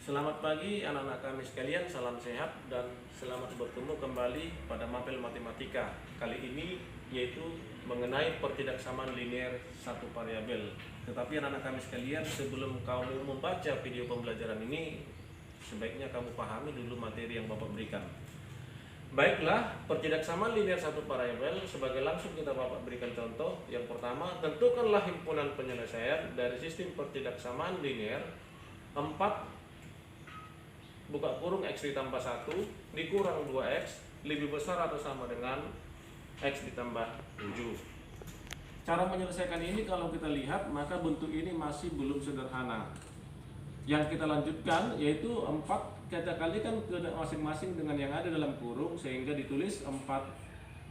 Selamat pagi anak-anak kami sekalian, salam sehat dan selamat bertemu kembali pada Mapel Matematika. Kali ini yaitu mengenai pertidaksamaan linear satu variabel. Tetapi anak-anak kami sekalian, sebelum kamu membaca video pembelajaran ini, sebaiknya kamu pahami dulu materi yang Bapak berikan. Baiklah, pertidaksamaan linear satu variabel sebagai langsung kita Bapak berikan contoh. Yang pertama, tentukanlah himpunan penyelesaian dari sistem pertidaksamaan linear 4 buka kurung X ditambah 1 dikurang 2X lebih besar atau sama dengan X ditambah 7. Cara menyelesaikan ini kalau kita lihat, maka bentuk ini masih belum sederhana. Yang kita lanjutkan yaitu 4 kita kalikan ke masing-masing dengan yang ada dalam kurung, sehingga ditulis 4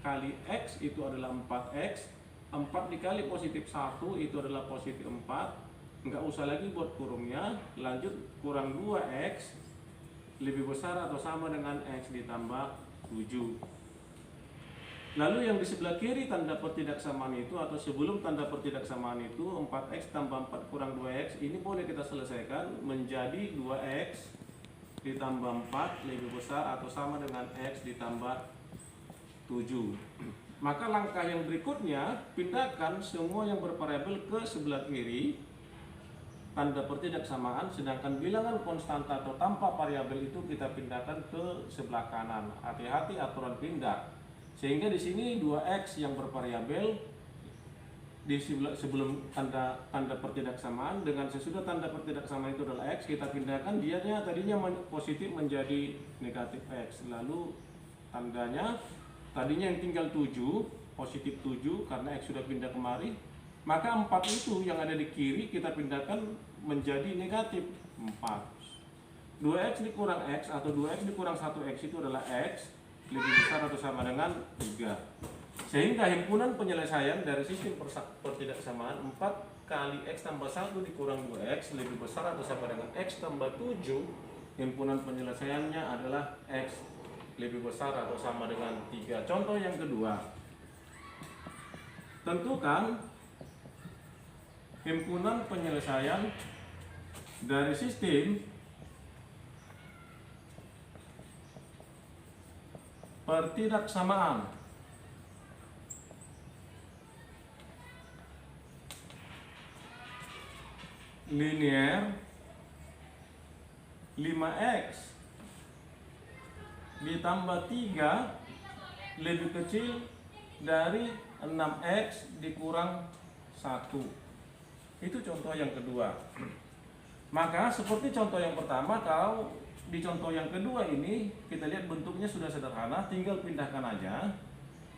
kali X itu adalah 4X. 4 dikali positif 1 itu adalah positif 4. Enggak usah lagi buat kurungnya. Lanjut, kurang 2X lebih besar atau sama dengan X ditambah 7. Lalu yang di sebelah kiri tanda pertidaksamaan itu, atau sebelum tanda pertidaksamaan itu, 4X tambah 4 kurang 2X, ini boleh kita selesaikan menjadi 2X ditambah 4 lebih besar atau sama dengan X ditambah 7. Maka langkah yang berikutnya, pindahkan semua yang bervariabel ke sebelah kiri tanda pertidaksamaan, sedangkan bilangan konstanta atau tanpa variabel itu kita pindahkan ke sebelah kanan. Hati-hati aturan pindah. Sehingga di sini 2X yang bervariabel di sebelum tanda pertidaksamaan dengan sesudah tanda pertidaksamaan itu adalah X, kita pindahkan dianya tadinya positif menjadi negatif X. Lalu tandanya tadinya yang tinggal 7, positif 7 karena X sudah pindah kemari. Maka 4 itu yang ada di kiri kita pindahkan menjadi negatif 4. 2X dikurang X atau 2X dikurang 1X itu adalah X lebih besar atau sama dengan 3. Sehingga himpunan penyelesaian dari sistem pertidaksamaan 4 kali X tambah 1 dikurang 2X lebih besar atau sama dengan X tambah 7. Himpunan penyelesaiannya adalah X lebih besar atau sama dengan 3. Contoh yang kedua, tentukan himpunan penyelesaian dari sistem pertidaksamaan linear 5X ditambah 3 lebih kecil dari 6X dikurang 1. Itu contoh yang kedua. Maka seperti contoh yang pertama, kalau di contoh yang kedua ini kita lihat bentuknya sudah sederhana, tinggal pindahkan aja.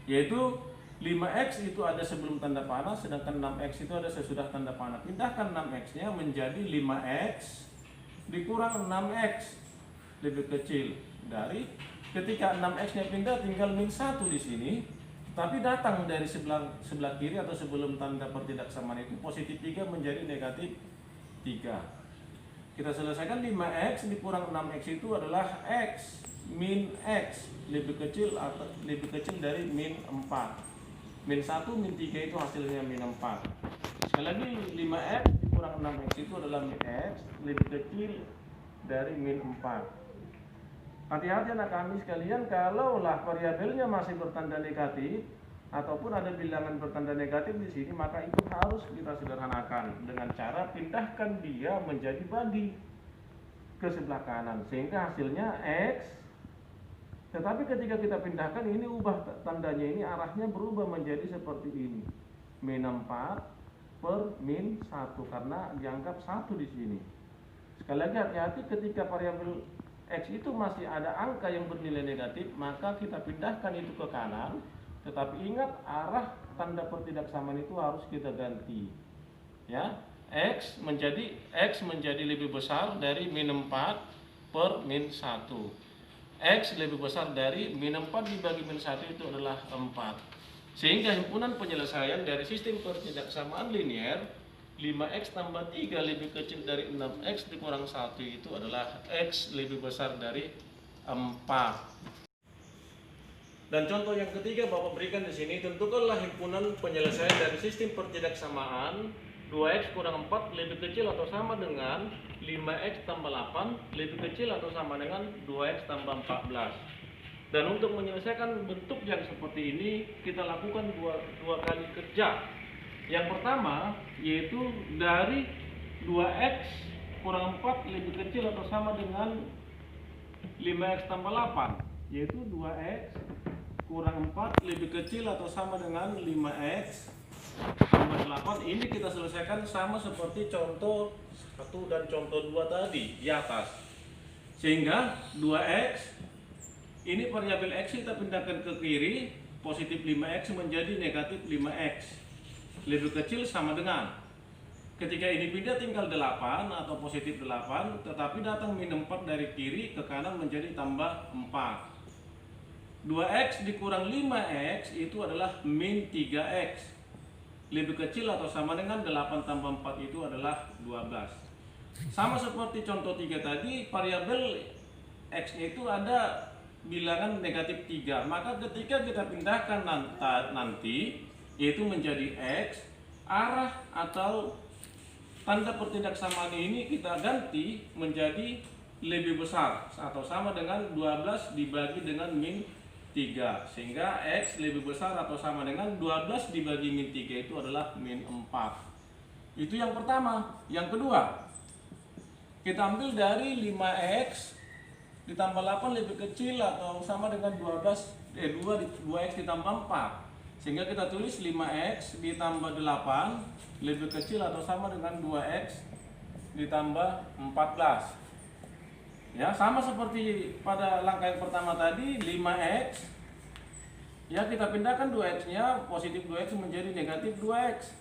Yaitu 5X itu ada sebelum tanda panah, sedangkan 6X itu ada sesudah tanda panah. Pindahkan 6X-nya menjadi 5X dikurang 6X lebih kecil dari, ketika 6X-nya pindah tinggal min 1 di sini. Tapi datang dari sebelah kiri atau sebelum tanda pertidaksamaan itu positif 3 menjadi negatif 3. Kita selesaikan 5X dikurang 6X itu adalah X min X lebih kecil dari min 4. Min 1 min 3 itu hasilnya min 4. Sekali lagi 5X dikurang 6X itu adalah min X lebih kecil dari min 4. Hati-hati anak kami sekalian, kalaulah variabelnya masih bertanda negatif ataupun ada bilangan bertanda negatif di sini, maka itu harus kita sederhanakan dengan cara pindahkan dia menjadi bagi ke sebelah kanan sehingga hasilnya X. Tetapi ketika kita pindahkan ini, ubah tandanya, ini arahnya berubah menjadi seperti ini, min 4 per min 1 karena dianggap 1 di sini. Sekali lagi hati-hati, ketika variabel X itu masih ada angka yang bernilai negatif, maka kita pindahkan itu ke kanan. Tetapi ingat, arah tanda pertidaksamaan itu harus kita ganti. Ya, X menjadi lebih besar dari min 4 per min 1. X lebih besar dari min 4 dibagi min 1 itu adalah 4. Sehingga himpunan penyelesaian dari sistem pertidaksamaan linear 5X tambah 3 lebih kecil dari 6X dikurang 1 itu adalah X lebih besar dari 4. Dan contoh yang ketiga Bapak berikan di sini, tentukanlah himpunan penyelesaian dari sistem pertidaksamaan 2x kurang 4 lebih kecil atau sama dengan 5x tambah 8 lebih kecil atau sama dengan 2x tambah 14. Dan untuk menyelesaikan bentuk yang seperti ini, kita lakukan dua kali kerja. Yang pertama yaitu dari 2x kurang 4 lebih kecil atau sama dengan 5x tambah 8, yaitu 2x kurang 4 lebih kecil atau sama dengan 5x tambah 8. Ini kita selesaikan sama seperti contoh 1 dan contoh 2 tadi di atas. Sehingga 2x ini variabel x kita pindahkan ke kiri, positif 5x menjadi negatif 5x lebih kecil sama dengan, ketika ini pindah tinggal 8 atau positif 8, tetapi datang min 4 dari kiri ke kanan menjadi tambah 4. 2x dikurang 5x itu adalah min 3x lebih kecil atau sama dengan 8 tambah 4 itu adalah 12. Sama seperti contoh 3 tadi, variabel x itu ada bilangan negatif 3, maka ketika kita pindahkan nanti yaitu menjadi x, arah atau tanda pertidaksamaan ini kita ganti menjadi lebih besar atau sama dengan 12 dibagi dengan min 3, sehingga x lebih besar atau sama dengan 12 dibagi min 3 itu adalah min 4. Itu yang pertama. Yang kedua, kita ambil dari 5x ditambah 8 lebih kecil atau sama dengan 2x ditambah 4, sehingga kita tulis 5x ditambah 8 lebih kecil atau sama dengan 2x ditambah 14. Ya, sama seperti pada langkah yang pertama tadi, 5x ya kita pindahkan 2x nya, positif 2x menjadi negatif 2x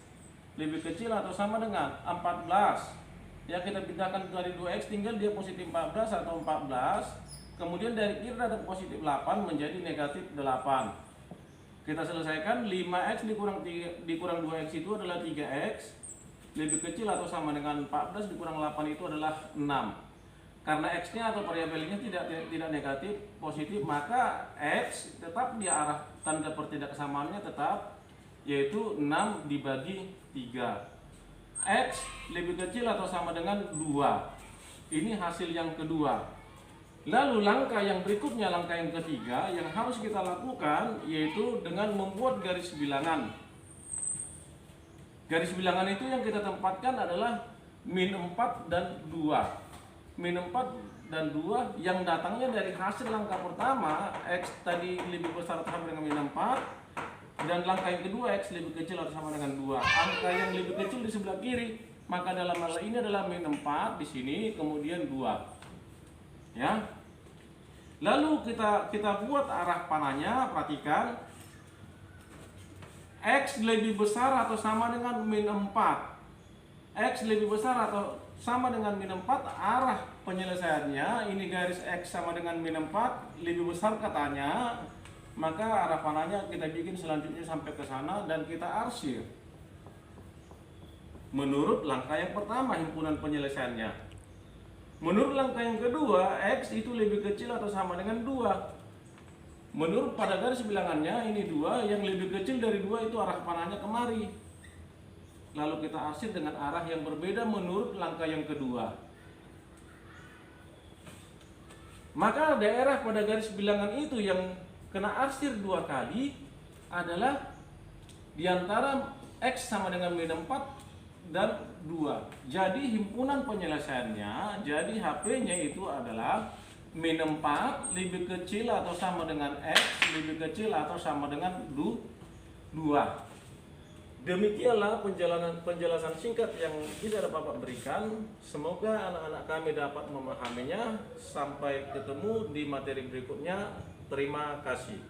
lebih kecil atau sama dengan 14. Ya, kita pindahkan dari 2x tinggal dia positif 14 atau 14. Kemudian dari kiri ada positif 8 menjadi negatif 8. Kita selesaikan, 5x dikurang 2x itu adalah 3x lebih kecil atau sama dengan 14 dikurang 8 itu adalah 6. Karena x-nya atau variabelnya tidak negatif, positif, maka x tetap di arah tanda pertidaksamaannya tetap, yaitu 6 dibagi 3. X lebih kecil atau sama dengan 2. Ini hasil yang kedua. Lalu langkah yang berikutnya, langkah yang ketiga yang harus kita lakukan yaitu dengan membuat garis bilangan. Garis bilangan itu yang kita tempatkan adalah min 4 dan 2. Min 4 dan 2 yang datangnya dari hasil langkah pertama, x tadi lebih besar atau sama dengan min 4, dan langkah yang kedua x lebih kecil atau sama dengan 2. Angka yang lebih kecil di sebelah kiri, maka dalam hal ini adalah min 4 di sini, kemudian 2. Ya. Lalu kita buat arah panahnya, perhatikan. X lebih besar atau sama dengan min 4. X lebih besar atau sama dengan min 4, arah penyelesaiannya ini garis x sama dengan min 4 lebih besar katanya. Maka arah panahnya kita bikin selanjutnya sampai ke sana dan kita arsir menurut langkah yang pertama, himpunan penyelesaiannya. Menurut langkah yang kedua, x itu lebih kecil atau sama dengan 2. Menurut pada garis bilangannya ini 2, yang lebih kecil dari 2 itu arah panahnya kemari. Lalu kita arsir dengan arah yang berbeda menurut langkah yang kedua. Maka daerah pada garis bilangan itu yang kena arsir 2 kali adalah diantara x sama dengan min 4 dan 2. Jadi himpunan penyelesaiannya, jadi HP-nya itu adalah min 4 lebih kecil atau sama dengan x lebih kecil atau sama dengan 2. Demikianlah penjelasan singkat yang bisa Bapak berikan. Semoga anak-anak kami dapat memahaminya. Sampai ketemu di materi berikutnya. Terima kasih.